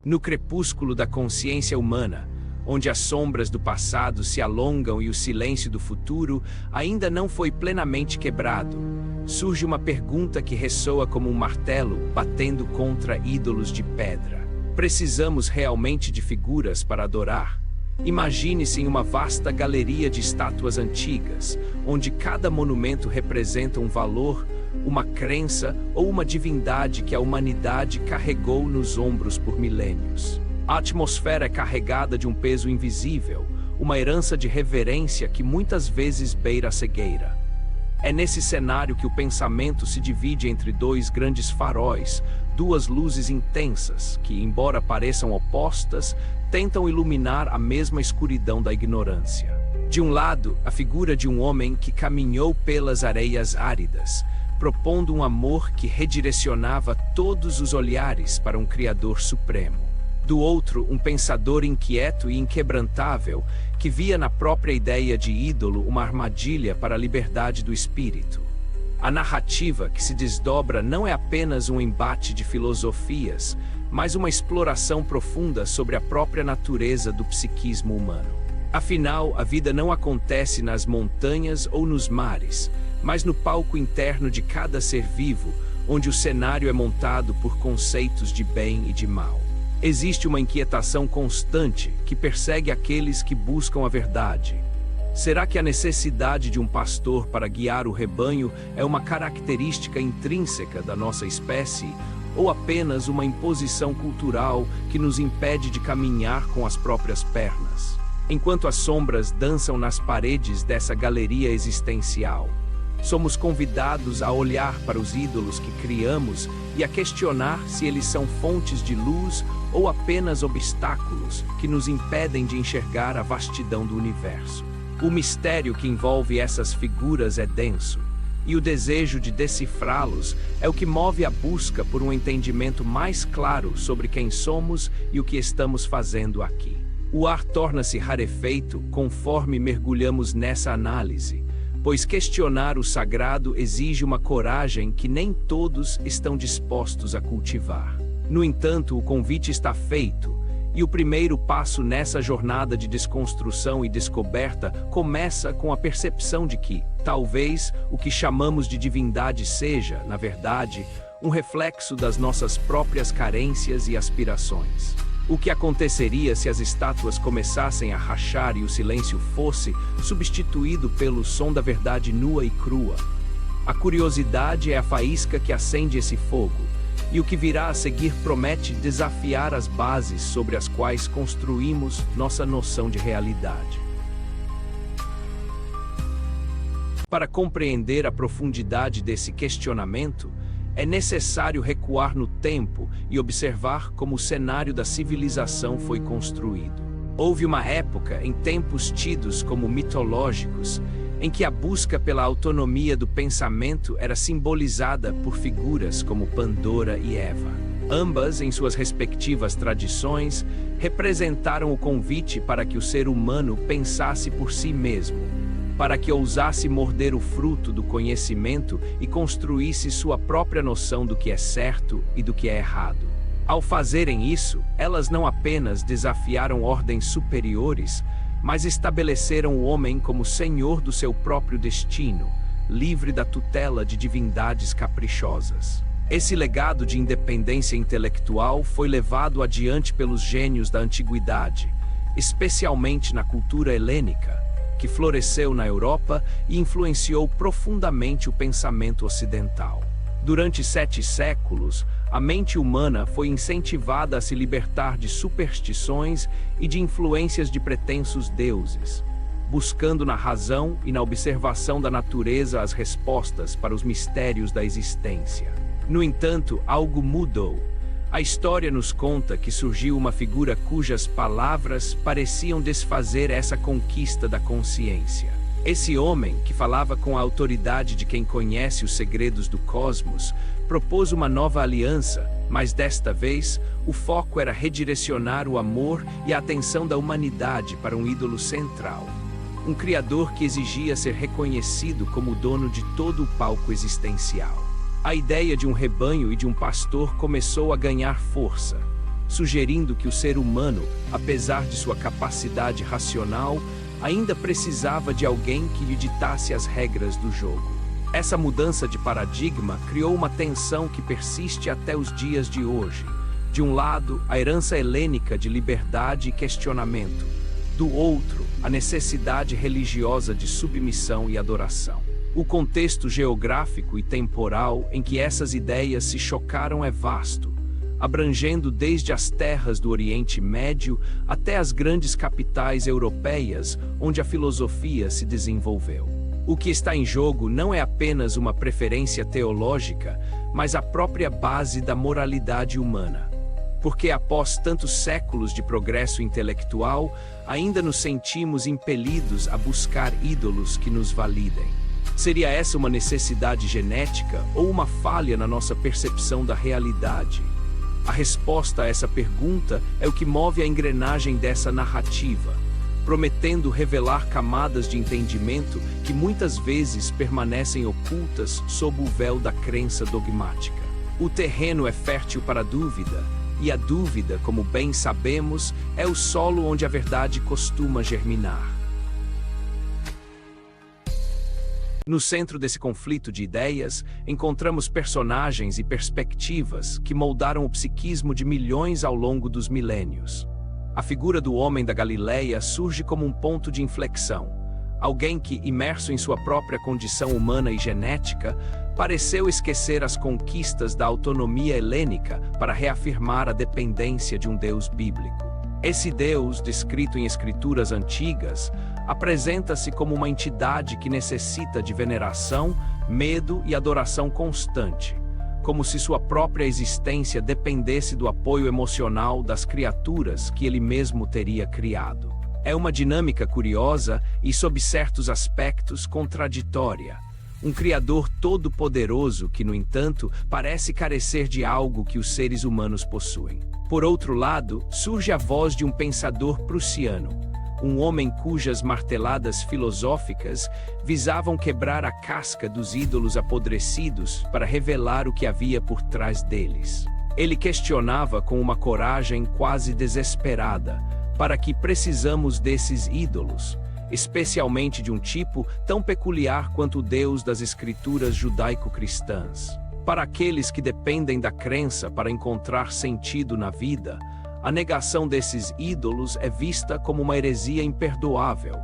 No crepúsculo da consciência humana, onde as sombras do passado se alongam e o silêncio do futuro ainda não foi plenamente quebrado, surge uma pergunta que ressoa como um martelo batendo contra ídolos de pedra. Precisamos realmente de figuras para adorar? Imagine-se em uma vasta galeria de estátuas antigas, onde cada monumento representa um valor, uma crença ou uma divindade que a humanidade carregou nos ombros por milênios. A atmosfera é carregada de um peso invisível, uma herança de reverência que muitas vezes beira a cegueira. É nesse cenário que o pensamento se divide entre dois grandes faróis, duas luzes intensas que, embora pareçam opostas, tentam iluminar a mesma escuridão da ignorância. De um lado, a figura de um homem que caminhou pelas areias áridas, propondo um amor que redirecionava todos os olhares para um Criador supremo. Do outro, um pensador inquieto e inquebrantável que via na própria ideia de ídolo uma armadilha para a liberdade do espírito. A narrativa que se desdobra não é apenas um embate de filosofias, mas uma exploração profunda sobre a própria natureza do psiquismo humano. Afinal, a vida não acontece nas montanhas ou nos mares, mas no palco interno de cada ser vivo, onde o cenário é montado por conceitos de bem e de mal. Existe uma inquietação constante que persegue aqueles que buscam a verdade. Será que a necessidade de um pastor para guiar o rebanho é uma característica intrínseca da nossa espécie, ou apenas uma imposição cultural que nos impede de caminhar com as próprias pernas? Enquanto as sombras dançam nas paredes dessa galeria existencial, somos convidados a olhar para os ídolos que criamos e a questionar se eles são fontes de luz ou apenas obstáculos que nos impedem de enxergar a vastidão do universo. O mistério que envolve essas figuras é denso, e o desejo de decifrá-los é o que move a busca por um entendimento mais claro sobre quem somos e o que estamos fazendo aqui. O ar torna-se rarefeito conforme mergulhamos nessa análise, pois questionar o sagrado exige uma coragem que nem todos estão dispostos a cultivar. No entanto, o convite está feito, e o primeiro passo nessa jornada de desconstrução e descoberta começa com a percepção de que, talvez, o que chamamos de divindade seja, na verdade, um reflexo das nossas próprias carências e aspirações. O que aconteceria se as estátuas começassem a rachar e o silêncio fosse substituído pelo som da verdade nua e crua? A curiosidade é a faísca que acende esse fogo, e o que virá a seguir promete desafiar as bases sobre as quais construímos nossa noção de realidade. Para compreender a profundidade desse questionamento, é necessário recuar no tempo e observar como o cenário da civilização foi construído. Houve uma época, em tempos tidos como mitológicos, em que a busca pela autonomia do pensamento era simbolizada por figuras como Pandora e Eva. Ambas, em suas respectivas tradições, representaram o convite para que o ser humano pensasse por si mesmo, para que ousasse morder o fruto do conhecimento e construísse sua própria noção do que é certo e do que é errado. Ao fazerem isso, elas não apenas desafiaram ordens superiores, mas estabeleceram o homem como senhor do seu próprio destino, livre da tutela de divindades caprichosas. Esse legado de independência intelectual foi levado adiante pelos gênios da antiguidade, especialmente na cultura helênica, que floresceu na Europa e influenciou profundamente o pensamento ocidental. Durante 7 séculos, a mente humana foi incentivada a se libertar de superstições e de influências de pretensos deuses, buscando na razão e na observação da natureza as respostas para os mistérios da existência. No entanto, algo mudou. A história nos conta que surgiu uma figura cujas palavras pareciam desfazer essa conquista da consciência. Esse homem, que falava com a autoridade de quem conhece os segredos do cosmos, propôs uma nova aliança, mas desta vez, o foco era redirecionar o amor e a atenção da humanidade para um ídolo central. Um criador que exigia ser reconhecido como o dono de todo o palco existencial. A ideia de um rebanho e de um pastor começou a ganhar força. sugerindo que o ser humano, apesar de sua capacidade racional, ainda precisava de alguém que lhe ditasse as regras do jogo. Essa mudança de paradigma criou uma tensão que persiste até os dias de hoje. De um lado, a herança helênica de liberdade e questionamento. Do outro, a necessidade religiosa de submissão e adoração. O contexto geográfico e temporal em que essas ideias se chocaram é vasto, abrangendo desde as terras do Oriente Médio até as grandes capitais europeias onde a filosofia se desenvolveu. O que está em jogo não é apenas uma preferência teológica, mas a própria base da moralidade humana. Porque após tantos séculos de progresso intelectual, ainda nos sentimos impelidos a buscar ídolos que nos validem. Seria essa uma necessidade genética ou uma falha na nossa percepção da realidade? A resposta a essa pergunta é o que move a engrenagem dessa narrativa, prometendo revelar camadas de entendimento que muitas vezes permanecem ocultas sob o véu da crença dogmática. O terreno é fértil para a dúvida, e a dúvida, como bem sabemos, é o solo onde a verdade costuma germinar. No centro desse conflito de ideias, encontramos personagens e perspectivas que moldaram o psiquismo de milhões ao longo dos milênios. A figura do homem da Galileia surge como um ponto de inflexão. Alguém que, imerso em sua própria condição humana e genética, pareceu esquecer as conquistas da autonomia helênica para reafirmar a dependência de um Deus bíblico. Esse Deus, descrito em escrituras antigas, apresenta-se como uma entidade que necessita de veneração, medo e adoração constante, como se sua própria existência dependesse do apoio emocional das criaturas que ele mesmo teria criado. É uma dinâmica curiosa e, sob certos aspectos, contraditória. Um Criador todo-poderoso que, no entanto, parece carecer de algo que os seres humanos possuem. Por outro lado, surge a voz de um pensador prussiano, um homem cujas marteladas filosóficas visavam quebrar a casca dos ídolos apodrecidos para revelar o que havia por trás deles. Ele questionava com uma coragem quase desesperada: para que precisamos desses ídolos, especialmente de um tipo tão peculiar quanto o Deus das escrituras judaico-cristãs? Para aqueles que dependem da crença para encontrar sentido na vida, a negação desses ídolos é vista como uma heresia imperdoável,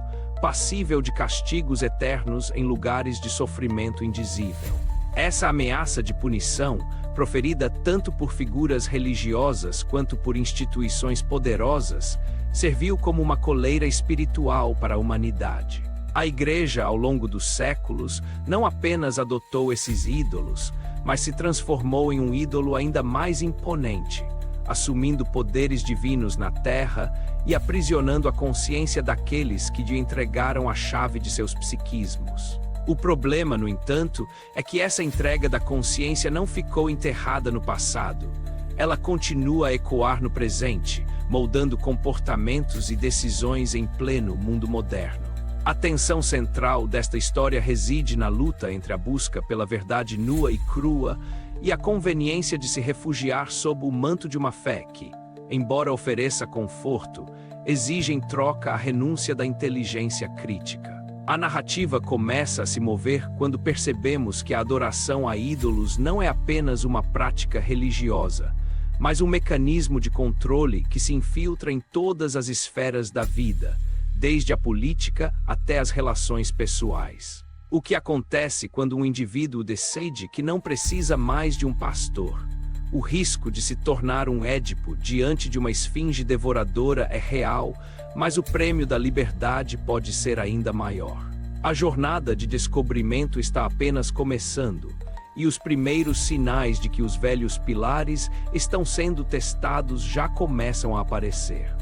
passível de castigos eternos em lugares de sofrimento indizível. Essa ameaça de punição, proferida tanto por figuras religiosas quanto por instituições poderosas, serviu como uma coleira espiritual para a humanidade. A Igreja, ao longo dos séculos, não apenas adotou esses ídolos, mas se transformou em um ídolo ainda mais imponente, assumindo poderes divinos na terra e aprisionando a consciência daqueles que lhe entregaram a chave de seus psiquismos. O problema, no entanto, é que essa entrega da consciência não ficou enterrada no passado. Ela continua a ecoar no presente, moldando comportamentos e decisões em pleno mundo moderno. A tensão central desta história reside na luta entre a busca pela verdade nua e crua e a conveniência de se refugiar sob o manto de uma fé que, embora ofereça conforto, exige em troca a renúncia da inteligência crítica. A narrativa começa a se mover quando percebemos que a adoração a ídolos não é apenas uma prática religiosa, mas um mecanismo de controle que se infiltra em todas as esferas da vida, desde a política até as relações pessoais. O que acontece quando um indivíduo decide que não precisa mais de um pastor? O risco de se tornar um Édipo diante de uma esfinge devoradora é real, mas o prêmio da liberdade pode ser ainda maior. A jornada de descobrimento está apenas começando, e os primeiros sinais de que os velhos pilares estão sendo testados já começam a aparecer.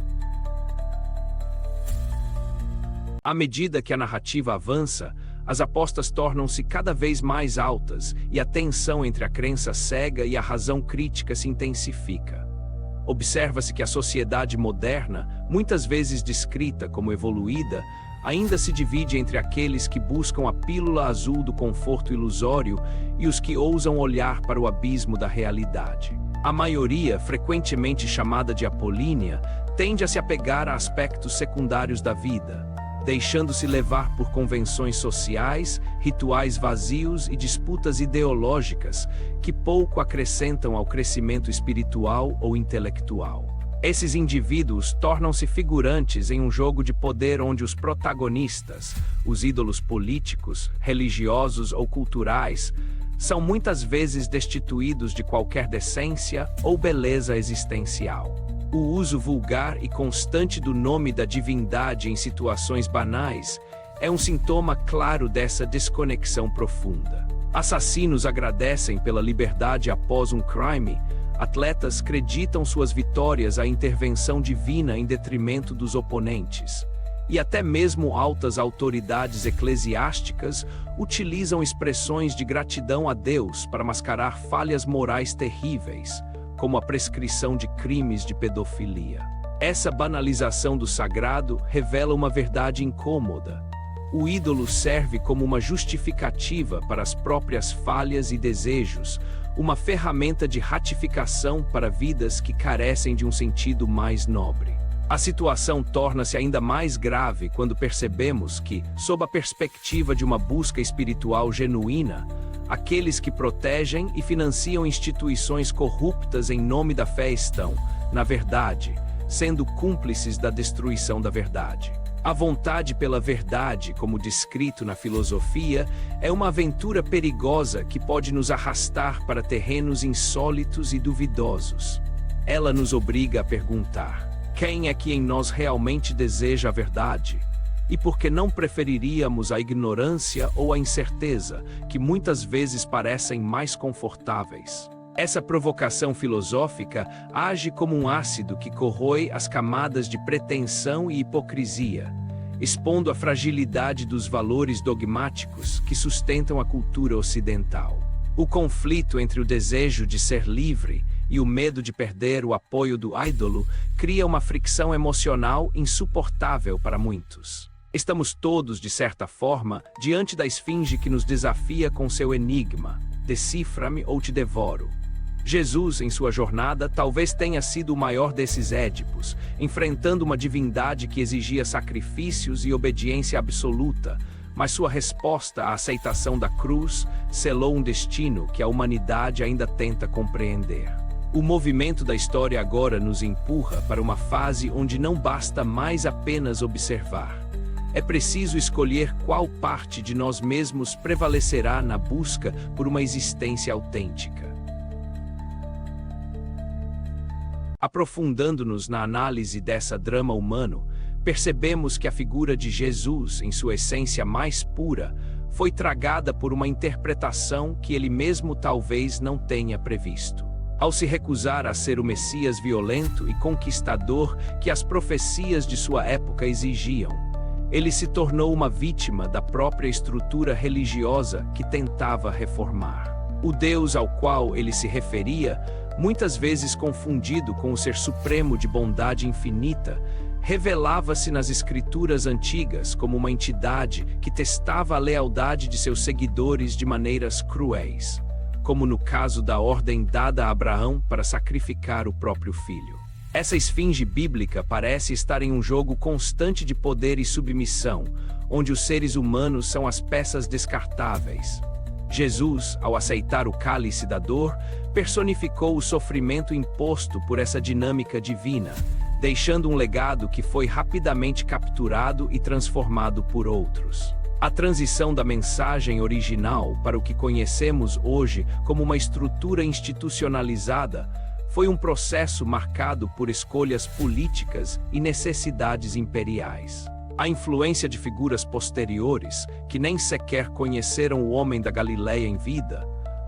À medida que a narrativa avança, as apostas tornam-se cada vez mais altas e a tensão entre a crença cega e a razão crítica se intensifica. Observa-se que a sociedade moderna, muitas vezes descrita como evoluída, ainda se divide entre aqueles que buscam a pílula azul do conforto ilusório e os que ousam olhar para o abismo da realidade. A maioria, frequentemente chamada de apolínea, tende a se apegar a aspectos secundários da vida, deixando-se levar por convenções sociais, rituais vazios e disputas ideológicas que pouco acrescentam ao crescimento espiritual ou intelectual. Esses indivíduos tornam-se figurantes em um jogo de poder onde os protagonistas, os ídolos políticos, religiosos ou culturais, são muitas vezes destituídos de qualquer decência ou beleza existencial. O uso vulgar e constante do nome da divindade em situações banais é um sintoma claro dessa desconexão profunda. Assassinos agradecem pela liberdade após um crime, atletas acreditam suas vitórias à intervenção divina em detrimento dos oponentes, e até mesmo altas autoridades eclesiásticas utilizam expressões de gratidão a Deus para mascarar falhas morais terríveis, como a prescrição de crimes de pedofilia. Essa banalização do sagrado revela uma verdade incômoda. O ídolo serve como uma justificativa para as próprias falhas e desejos, uma ferramenta de ratificação para vidas que carecem de um sentido mais nobre. A situação torna-se ainda mais grave quando percebemos que, sob a perspectiva de uma busca espiritual genuína, aqueles que protegem e financiam instituições corruptas em nome da fé estão, na verdade, sendo cúmplices da destruição da verdade. A vontade pela verdade, como descrito na filosofia, é uma aventura perigosa que pode nos arrastar para terrenos insólitos e duvidosos. Ela nos obriga a perguntar: quem é que em nós realmente deseja a verdade? E por que não preferiríamos a ignorância ou a incerteza, que muitas vezes parecem mais confortáveis? Essa provocação filosófica age como um ácido que corrói as camadas de pretensão e hipocrisia, expondo a fragilidade dos valores dogmáticos que sustentam a cultura ocidental. O conflito entre o desejo de ser livre e o medo de perder o apoio do ídolo cria uma fricção emocional insuportável para muitos. Estamos todos, de certa forma, diante da esfinge que nos desafia com seu enigma: decifra-me ou te devoro. Jesus, em sua jornada, talvez tenha sido o maior desses Édipos, enfrentando uma divindade que exigia sacrifícios e obediência absoluta, mas sua resposta à aceitação da cruz selou um destino que a humanidade ainda tenta compreender. O movimento da história agora nos empurra para uma fase onde não basta mais apenas observar. É preciso escolher qual parte de nós mesmos prevalecerá na busca por uma existência autêntica. Aprofundando-nos na análise dessa drama humano, percebemos que a figura de Jesus, em sua essência mais pura, foi tragada por uma interpretação que ele mesmo talvez não tenha previsto. Ao se recusar a ser o Messias violento e conquistador que as profecias de sua época exigiam, ele se tornou uma vítima da própria estrutura religiosa que tentava reformar. O Deus ao qual ele se referia, muitas vezes confundido com o Ser Supremo de bondade infinita, revelava-se nas escrituras antigas como uma entidade que testava a lealdade de seus seguidores de maneiras cruéis, como no caso da ordem dada a Abraão para sacrificar o próprio filho. Essa esfinge bíblica parece estar em um jogo constante de poder e submissão, onde os seres humanos são as peças descartáveis. Jesus, ao aceitar o cálice da dor, personificou o sofrimento imposto por essa dinâmica divina, deixando um legado que foi rapidamente capturado e transformado por outros. A transição da mensagem original para o que conhecemos hoje como uma estrutura institucionalizada foi um processo marcado por escolhas políticas e necessidades imperiais. A influência de figuras posteriores, que nem sequer conheceram o homem da Galileia em vida,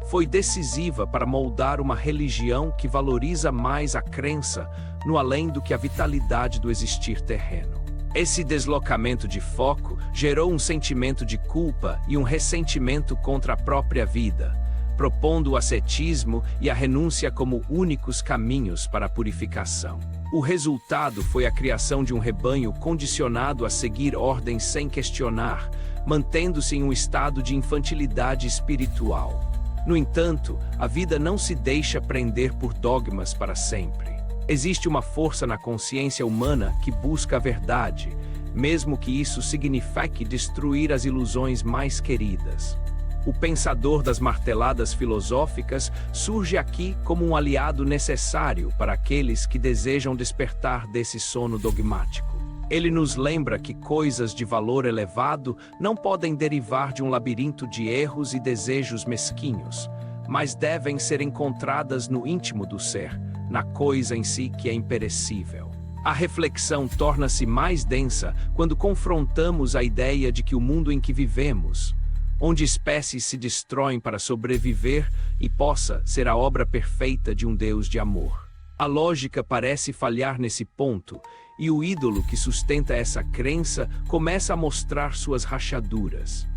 foi decisiva para moldar uma religião que valoriza mais a crença no além do que a vitalidade do existir terreno. Esse deslocamento de foco gerou um sentimento de culpa e um ressentimento contra a própria vida, propondo o ascetismo e a renúncia como únicos caminhos para a purificação. O resultado foi a criação de um rebanho condicionado a seguir ordens sem questionar, mantendo-se em um estado de infantilidade espiritual. No entanto, a vida não se deixa prender por dogmas para sempre. Existe uma força na consciência humana que busca a verdade, mesmo que isso signifique destruir as ilusões mais queridas. O pensador das marteladas filosóficas surge aqui como um aliado necessário para aqueles que desejam despertar desse sono dogmático. Ele nos lembra que coisas de valor elevado não podem derivar de um labirinto de erros e desejos mesquinhos, mas devem ser encontradas no íntimo do ser, na coisa em si que é imperecível. A reflexão torna-se mais densa quando confrontamos a ideia de que o mundo em que vivemos, onde espécies se destroem para sobreviver, e possa ser a obra perfeita de um Deus de amor. A lógica parece falhar nesse ponto, e o ídolo que sustenta essa crença começa a mostrar suas rachaduras.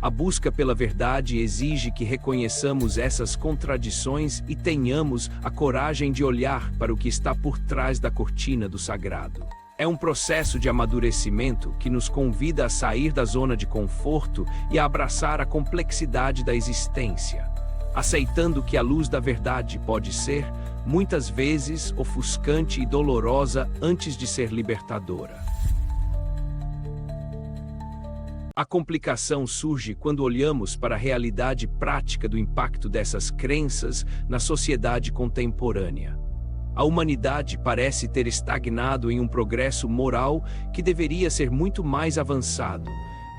A busca pela verdade exige que reconheçamos essas contradições e tenhamos a coragem de olhar para o que está por trás da cortina do sagrado. É um processo de amadurecimento que nos convida a sair da zona de conforto e a abraçar a complexidade da existência, aceitando que a luz da verdade pode ser, muitas vezes, ofuscante e dolorosa antes de ser libertadora. A complicação surge quando olhamos para a realidade prática do impacto dessas crenças na sociedade contemporânea. A humanidade parece ter estagnado em um progresso moral que deveria ser muito mais avançado,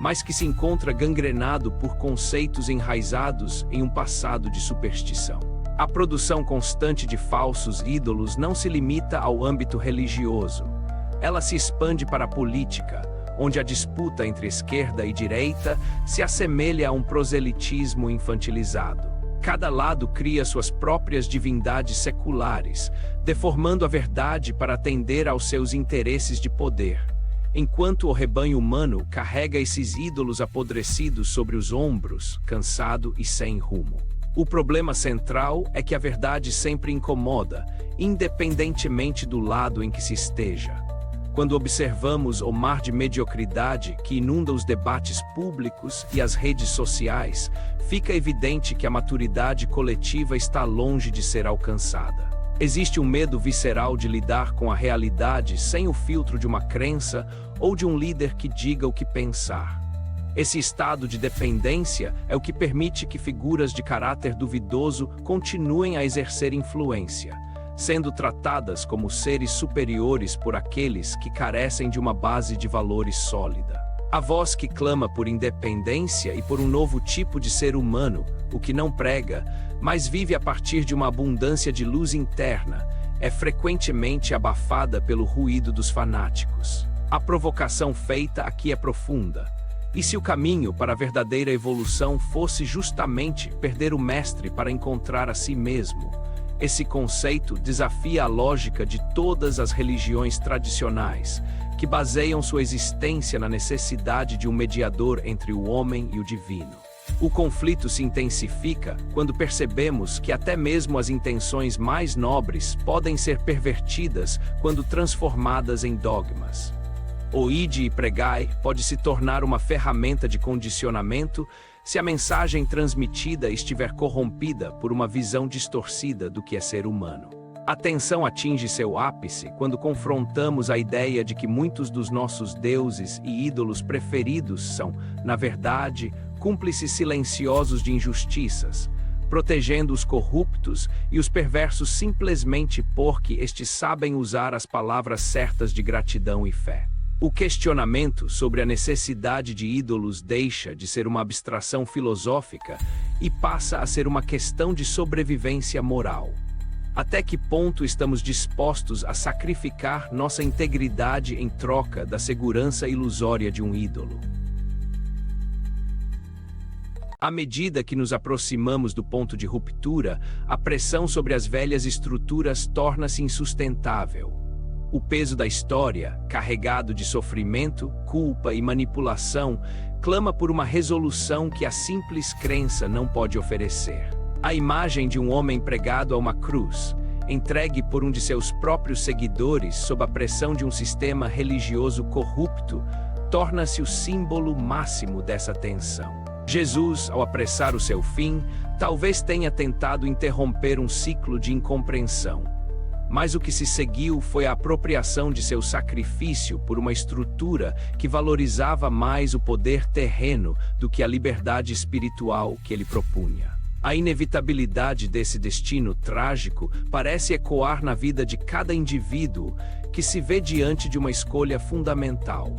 mas que se encontra gangrenado por conceitos enraizados em um passado de superstição. A produção constante de falsos ídolos não se limita ao âmbito religioso. Ela se expande para a política, onde a disputa entre esquerda e direita se assemelha a um proselitismo infantilizado. Cada lado cria suas próprias divindades seculares, deformando a verdade para atender aos seus interesses de poder, enquanto o rebanho humano carrega esses ídolos apodrecidos sobre os ombros, cansado e sem rumo. O problema central é que a verdade sempre incomoda, independentemente do lado em que se esteja. Quando observamos o mar de mediocridade que inunda os debates públicos e as redes sociais, fica evidente que a maturidade coletiva está longe de ser alcançada. Existe um medo visceral de lidar com a realidade sem o filtro de uma crença ou de um líder que diga o que pensar. Esse estado de dependência é o que permite que figuras de caráter duvidoso continuem a exercer influência, sendo tratadas como seres superiores por aqueles que carecem de uma base de valores sólida. A voz que clama por independência e por um novo tipo de ser humano, o que não prega, mas vive a partir de uma abundância de luz interna, é frequentemente abafada pelo ruído dos fanáticos. A provocação feita aqui é profunda. E se o caminho para a verdadeira evolução fosse justamente perder o mestre para encontrar a si mesmo? Esse conceito desafia a lógica de todas as religiões tradicionais, que baseiam sua existência na necessidade de um mediador entre o homem e o divino. O conflito se intensifica quando percebemos que até mesmo as intenções mais nobres podem ser pervertidas quando transformadas em dogmas. O ide e pregai pode se tornar uma ferramenta de condicionamento se a mensagem transmitida estiver corrompida por uma visão distorcida do que é ser humano. A tensão atinge seu ápice quando confrontamos a ideia de que muitos dos nossos deuses e ídolos preferidos são, na verdade, cúmplices silenciosos de injustiças, protegendo os corruptos e os perversos simplesmente porque estes sabem usar as palavras certas de gratidão e fé. O questionamento sobre a necessidade de ídolos deixa de ser uma abstração filosófica e passa a ser uma questão de sobrevivência moral. Até que ponto estamos dispostos a sacrificar nossa integridade em troca da segurança ilusória de um ídolo? À medida que nos aproximamos do ponto de ruptura, a pressão sobre as velhas estruturas torna-se insustentável. O peso da história, carregado de sofrimento, culpa e manipulação, clama por uma resolução que a simples crença não pode oferecer. A imagem de um homem pregado a uma cruz, entregue por um de seus próprios seguidores sob a pressão de um sistema religioso corrupto, torna-se o símbolo máximo dessa tensão. Jesus, ao apressar o seu fim, talvez tenha tentado interromper um ciclo de incompreensão. Mas o que se seguiu foi a apropriação de seu sacrifício por uma estrutura que valorizava mais o poder terreno do que a liberdade espiritual que ele propunha. A inevitabilidade desse destino trágico parece ecoar na vida de cada indivíduo que se vê diante de uma escolha fundamental: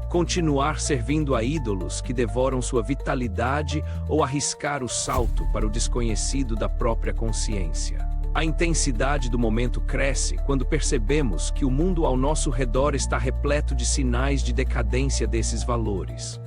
continuar servindo a ídolos que devoram sua vitalidade ou arriscar o salto para o desconhecido da própria consciência. A intensidade do momento cresce quando percebemos que o mundo ao nosso redor está repleto de sinais de decadência desses valores.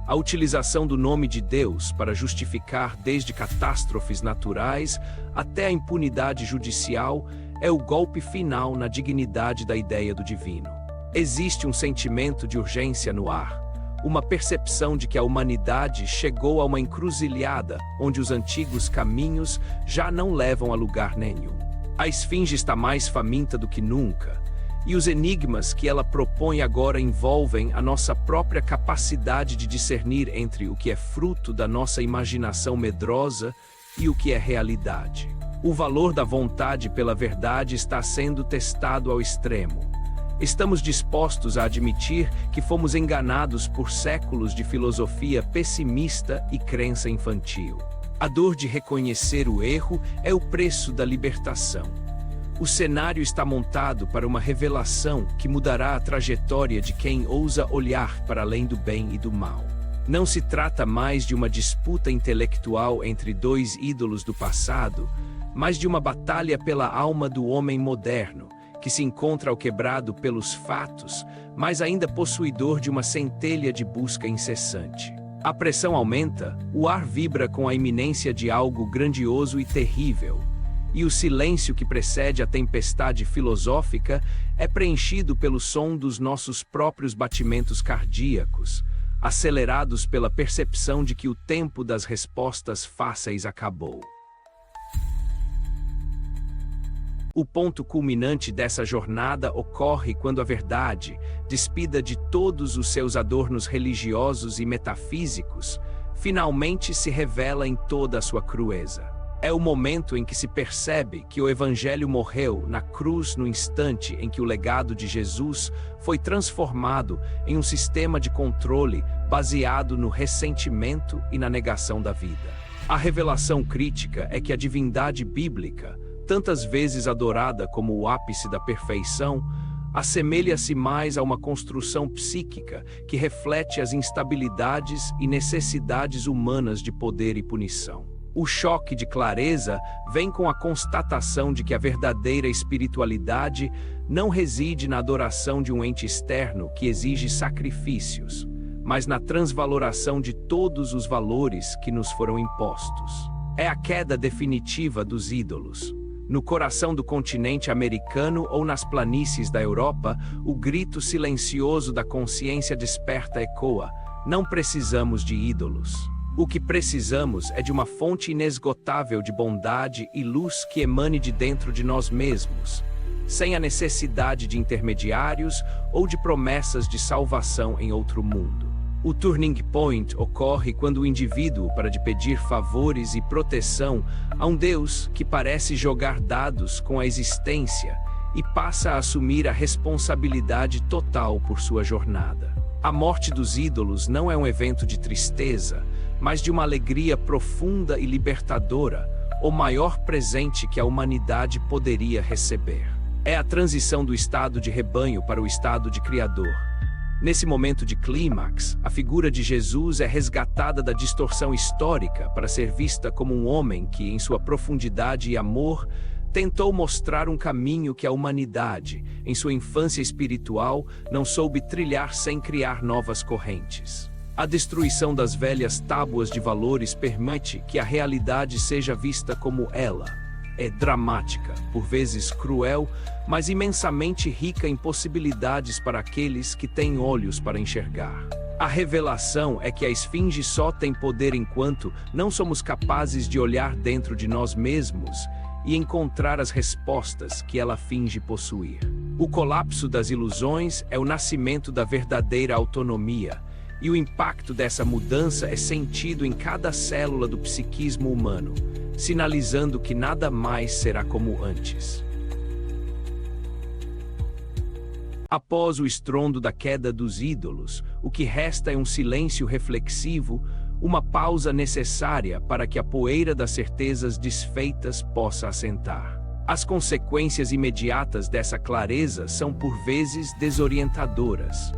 A utilização do nome de Deus para justificar desde catástrofes naturais até a impunidade judicial é o golpe final na dignidade da ideia do divino. Existe um sentimento de urgência no ar, uma percepção de que a humanidade chegou a uma encruzilhada onde os antigos caminhos já não levam a lugar nenhum. A esfinge está mais faminta do que nunca, e os enigmas que ela propõe agora envolvem a nossa própria capacidade de discernir entre o que é fruto da nossa imaginação medrosa e o que é realidade. O valor da vontade pela verdade está sendo testado ao extremo. Estamos dispostos a admitir que fomos enganados por séculos de filosofia pessimista e crença infantil. A dor de reconhecer o erro é o preço da libertação. O cenário está montado para uma revelação que mudará a trajetória de quem ousa olhar para além do bem e do mal. Não se trata mais de uma disputa intelectual entre dois ídolos do passado, mas de uma batalha pela alma do homem moderno, que se encontra alquebrado pelos fatos, mas ainda possuidor de uma centelha de busca incessante. A pressão aumenta, o ar vibra com a iminência de algo grandioso e terrível, e o silêncio que precede a tempestade filosófica é preenchido pelo som dos nossos próprios batimentos cardíacos, acelerados pela percepção de que o tempo das respostas fáceis acabou. O ponto culminante dessa jornada ocorre quando a verdade, despida de todos os seus adornos religiosos e metafísicos, finalmente se revela em toda a sua crueza. É o momento em que se percebe que o Evangelho morreu na cruz no instante em que o legado de Jesus foi transformado em um sistema de controle baseado no ressentimento e na negação da vida. A revelação crítica é que a divindade bíblica, tantas vezes adorada como o ápice da perfeição, assemelha-se mais a uma construção psíquica que reflete as instabilidades e necessidades humanas de poder e punição. O choque de clareza vem com a constatação de que a verdadeira espiritualidade não reside na adoração de um ente externo que exige sacrifícios, mas na transvaloração de todos os valores que nos foram impostos. É a queda definitiva dos ídolos. No coração do continente americano ou nas planícies da Europa, o grito silencioso da consciência desperta ecoa: não precisamos de ídolos. O que precisamos é de uma fonte inesgotável de bondade e luz que emane de dentro de nós mesmos, sem a necessidade de intermediários ou de promessas de salvação em outro mundo. O turning point ocorre quando o indivíduo para de pedir favores e proteção a um Deus que parece jogar dados com a existência e passa a assumir a responsabilidade total por sua jornada. A morte dos ídolos não é um evento de tristeza, mas de uma alegria profunda e libertadora, o maior presente que a humanidade poderia receber. É a transição do estado de rebanho para o estado de criador. Nesse momento de clímax, a figura de Jesus é resgatada da distorção histórica para ser vista como um homem que, em sua profundidade e amor, tentou mostrar um caminho que a humanidade, em sua infância espiritual, não soube trilhar sem criar novas correntes. A destruição das velhas tábuas de valores permite que a realidade seja vista como ela. É dramática, por vezes cruel, mas imensamente rica em possibilidades para aqueles que têm olhos para enxergar. A revelação é que a esfinge só tem poder enquanto não somos capazes de olhar dentro de nós mesmos e encontrar as respostas que ela finge possuir. O colapso das ilusões é o nascimento da verdadeira autonomia, e o impacto dessa mudança é sentido em cada célula do psiquismo humano, sinalizando que nada mais será como antes. Após o estrondo da queda dos ídolos, o que resta é um silêncio reflexivo, uma pausa necessária para que a poeira das certezas desfeitas possa assentar. As consequências imediatas dessa clareza são por vezes desorientadoras.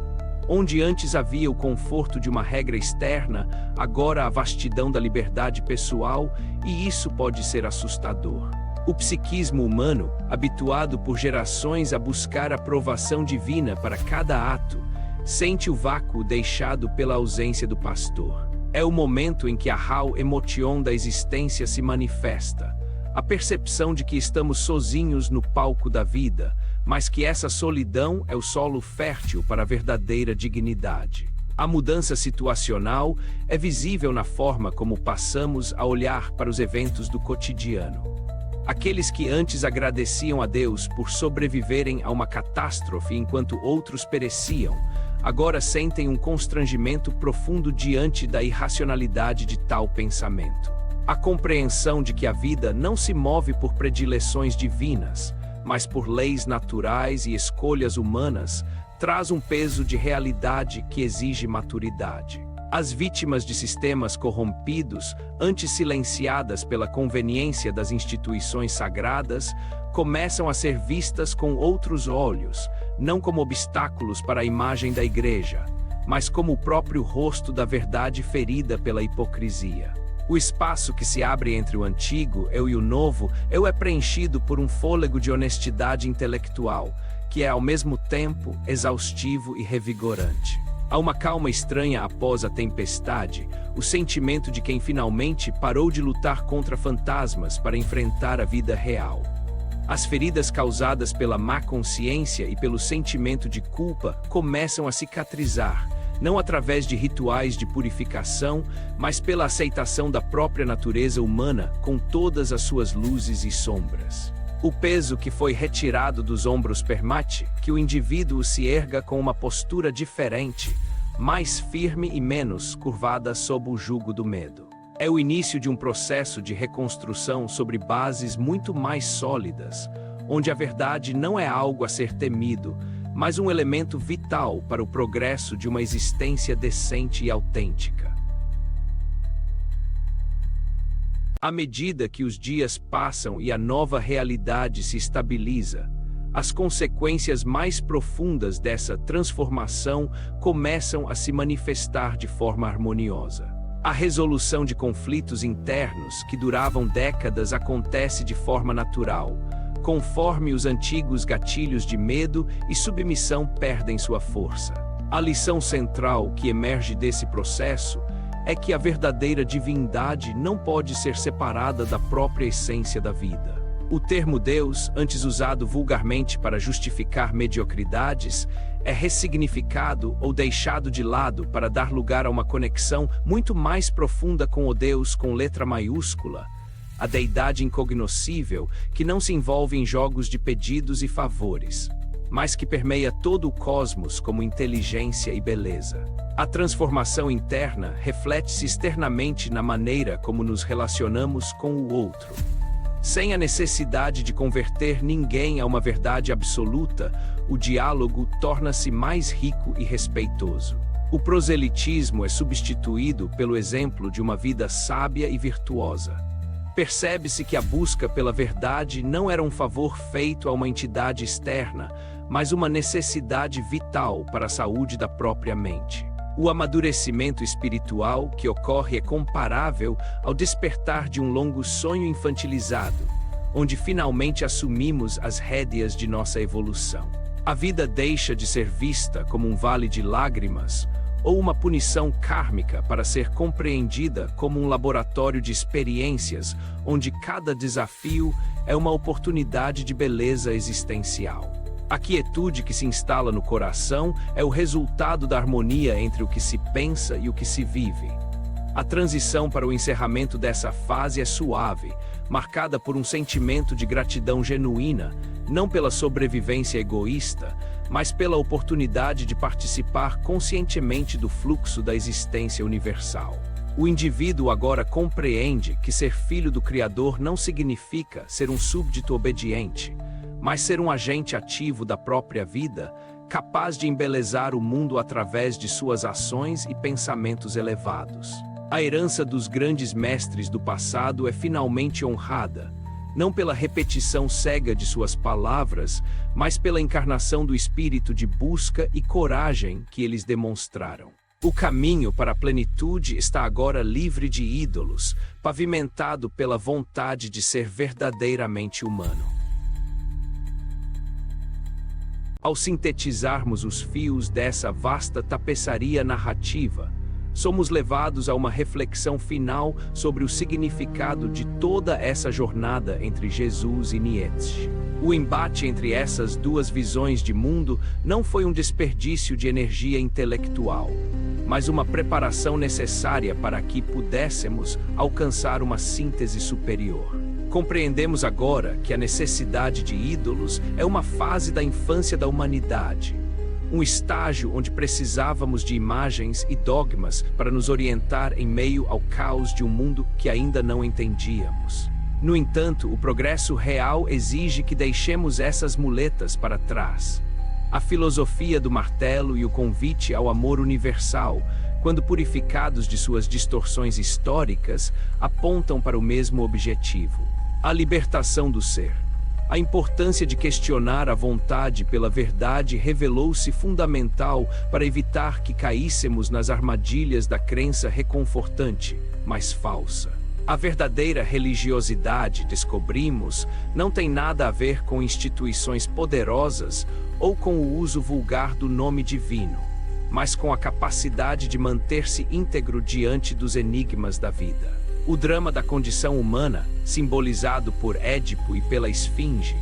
Onde antes havia o conforto de uma regra externa, agora a vastidão da liberdade pessoal, e isso pode ser assustador. O psiquismo humano, habituado por gerações a buscar aprovação divina para cada ato, sente o vácuo deixado pela ausência do pastor. É o momento em que a Hau emotion da existência se manifesta. A percepção de que estamos sozinhos no palco da vida, mas que essa solidão é o solo fértil para a verdadeira dignidade. A mudança situacional é visível na forma como passamos a olhar para os eventos do cotidiano. Aqueles que antes agradeciam a Deus por sobreviverem a uma catástrofe enquanto outros pereciam, agora sentem um constrangimento profundo diante da irracionalidade de tal pensamento. A compreensão de que a vida não se move por predileções divinas, mas por leis naturais e escolhas humanas, traz um peso de realidade que exige maturidade. As vítimas de sistemas corrompidos, antes silenciadas pela conveniência das instituições sagradas, começam a ser vistas com outros olhos, não como obstáculos para a imagem da igreja, mas como o próprio rosto da verdade ferida pela hipocrisia. O espaço que se abre entre o antigo eu e o novo eu é preenchido por um fôlego de honestidade intelectual, que é ao mesmo tempo exaustivo e revigorante. Há uma calma estranha após a tempestade, o sentimento de quem finalmente parou de lutar contra fantasmas para enfrentar a vida real. As feridas causadas pela má consciência e pelo sentimento de culpa começam a cicatrizar, não através de rituais de purificação, mas pela aceitação da própria natureza humana com todas as suas luzes e sombras. O peso que foi retirado dos ombros permite que o indivíduo se erga com uma postura diferente, mais firme e menos curvada sob o jugo do medo. É o início de um processo de reconstrução sobre bases muito mais sólidas, onde a verdade não é algo a ser temido, mas um elemento vital para o progresso de uma existência decente e autêntica. À medida que os dias passam e a nova realidade se estabiliza, as consequências mais profundas dessa transformação começam a se manifestar de forma harmoniosa. A resolução de conflitos internos que duravam décadas acontece de forma natural, conforme os antigos gatilhos de medo e submissão perdem sua força. A lição central que emerge desse processo é que a verdadeira divindade não pode ser separada da própria essência da vida. O termo Deus, antes usado vulgarmente para justificar mediocridades, é ressignificado ou deixado de lado para dar lugar a uma conexão muito mais profunda com o Deus com letra maiúscula, a deidade incognoscível que não se envolve em jogos de pedidos e favores, mas que permeia todo o cosmos como inteligência e beleza. A transformação interna reflete-se externamente na maneira como nos relacionamos com o outro. Sem a necessidade de converter ninguém a uma verdade absoluta, o diálogo torna-se mais rico e respeitoso. O proselitismo é substituído pelo exemplo de uma vida sábia e virtuosa. Percebe-se que a busca pela verdade não era um favor feito a uma entidade externa, mas uma necessidade vital para a saúde da própria mente. O amadurecimento espiritual que ocorre é comparável ao despertar de um longo sonho infantilizado, onde finalmente assumimos as rédeas de nossa evolução. A vida deixa de ser vista como um vale de lágrimas ou uma punição kármica para ser compreendida como um laboratório de experiências onde cada desafio é uma oportunidade de beleza existencial. A quietude que se instala no coração é o resultado da harmonia entre o que se pensa e o que se vive. A transição para o encerramento dessa fase é suave, marcada por um sentimento de gratidão genuína, não pela sobrevivência egoísta, mas pela oportunidade de participar conscientemente do fluxo da existência universal. O indivíduo agora compreende que ser filho do Criador não significa ser um súbdito obediente, mas ser um agente ativo da própria vida, capaz de embelezar o mundo através de suas ações e pensamentos elevados. A herança dos grandes mestres do passado é finalmente honrada, não pela repetição cega de suas palavras, mas pela encarnação do espírito de busca e coragem que eles demonstraram. O caminho para a plenitude está agora livre de ídolos, pavimentado pela vontade de ser verdadeiramente humano. Ao sintetizarmos os fios dessa vasta tapeçaria narrativa, somos levados a uma reflexão final sobre o significado de toda essa jornada entre Jesus e Nietzsche. O embate entre essas duas visões de mundo não foi um desperdício de energia intelectual, mas uma preparação necessária para que pudéssemos alcançar uma síntese superior. Compreendemos agora que a necessidade de ídolos é uma fase da infância da humanidade, um estágio onde precisávamos de imagens e dogmas para nos orientar em meio ao caos de um mundo que ainda não entendíamos. No entanto, o progresso real exige que deixemos essas muletas para trás. A filosofia do martelo e o convite ao amor universal, quando purificados de suas distorções históricas, apontam para o mesmo objetivo: a libertação do ser. A importância de questionar a vontade pela verdade revelou-se fundamental para evitar que caíssemos nas armadilhas da crença reconfortante, mas falsa. A verdadeira religiosidade, descobrimos, não tem nada a ver com instituições poderosas ou com o uso vulgar do nome divino, mas com a capacidade de manter-se íntegro diante dos enigmas da vida. O drama da condição humana, simbolizado por Édipo e pela Esfinge,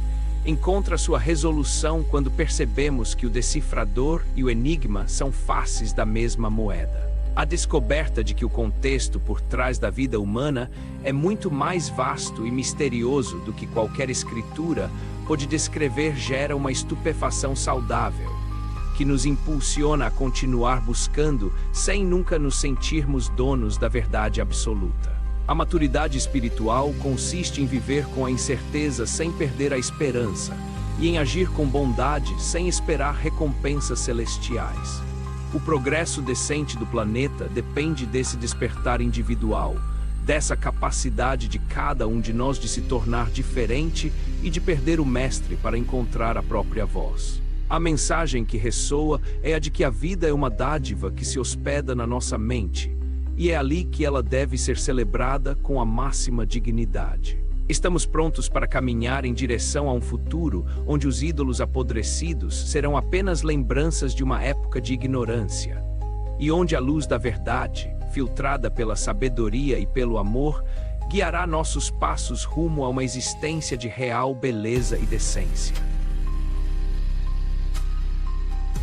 encontra sua resolução quando percebemos que o decifrador e o enigma são faces da mesma moeda. A descoberta de que o contexto por trás da vida humana é muito mais vasto e misterioso do que qualquer escritura pode descrever gera uma estupefação saudável, que nos impulsiona a continuar buscando sem nunca nos sentirmos donos da verdade absoluta. A maturidade espiritual consiste em viver com a incerteza sem perder a esperança e em agir com bondade sem esperar recompensas celestiais. O progresso decente do planeta depende desse despertar individual, dessa capacidade de cada um de nós de se tornar diferente e de perder o mestre para encontrar a própria voz. A mensagem que ressoa é a de que a vida é uma dádiva que se hospeda na nossa mente, e é ali que ela deve ser celebrada com a máxima dignidade. Estamos prontos para caminhar em direção a um futuro onde os ídolos apodrecidos serão apenas lembranças de uma época de ignorância, e onde a luz da verdade, filtrada pela sabedoria e pelo amor, guiará nossos passos rumo a uma existência de real beleza e decência.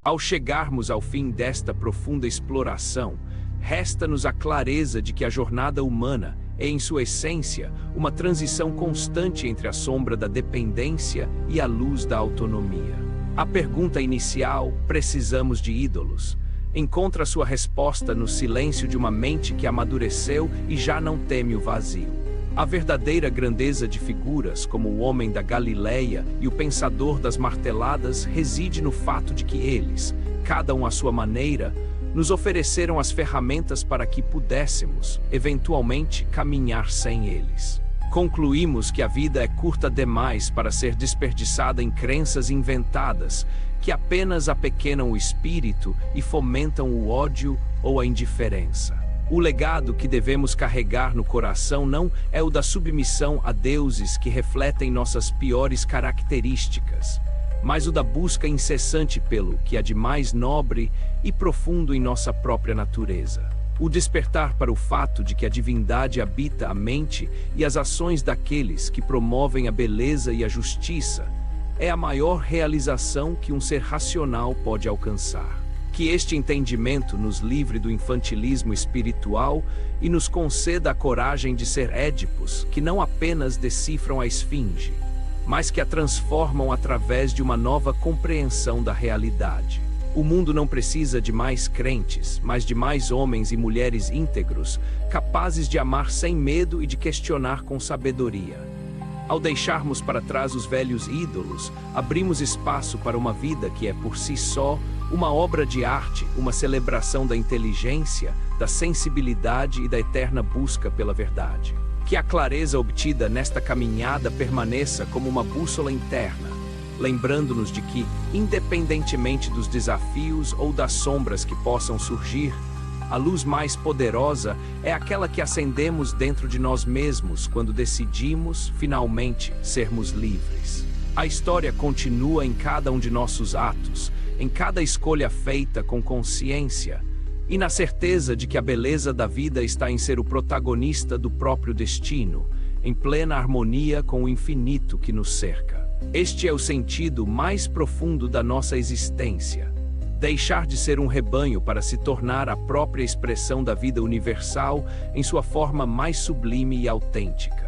Ao chegarmos ao fim desta profunda exploração, resta-nos a clareza de que a jornada humana é, em sua essência, uma transição constante entre a sombra da dependência e a luz da autonomia. A pergunta inicial, precisamos de ídolos, encontra sua resposta no silêncio de uma mente que amadureceu e já não teme o vazio. A verdadeira grandeza de figuras como o homem da Galileia e o pensador das marteladas reside no fato de que eles, cada um à sua maneira, nos ofereceram as ferramentas para que pudéssemos, eventualmente, caminhar sem eles. Concluímos que a vida é curta demais para ser desperdiçada em crenças inventadas, que apenas apequenam o espírito e fomentam o ódio ou a indiferença. O legado que devemos carregar no coração não é o da submissão a deuses que refletem nossas piores características, mas o da busca incessante pelo que há de mais nobre e profundo em nossa própria natureza. O despertar para o fato de que a divindade habita a mente e as ações daqueles que promovem a beleza e a justiça é a maior realização que um ser racional pode alcançar. Que este entendimento nos livre do infantilismo espiritual e nos conceda a coragem de ser Édipos que não apenas decifram a esfinge, mas que a transformam através de uma nova compreensão da realidade. O mundo não precisa de mais crentes, mas de mais homens e mulheres íntegros, capazes de amar sem medo e de questionar com sabedoria. Ao deixarmos para trás os velhos ídolos, abrimos espaço para uma vida que é por si só uma obra de arte, uma celebração da inteligência, da sensibilidade e da eterna busca pela verdade. Que a clareza obtida nesta caminhada permaneça como uma bússola interna, lembrando-nos de que, independentemente dos desafios ou das sombras que possam surgir, a luz mais poderosa é aquela que acendemos dentro de nós mesmos quando decidimos, finalmente, sermos livres. A história continua em cada um de nossos atos, em cada escolha feita com consciência, e na certeza de que a beleza da vida está em ser o protagonista do próprio destino, em plena harmonia com o infinito que nos cerca. Este é o sentido mais profundo da nossa existência. Deixar de ser um rebanho para se tornar a própria expressão da vida universal em sua forma mais sublime e autêntica.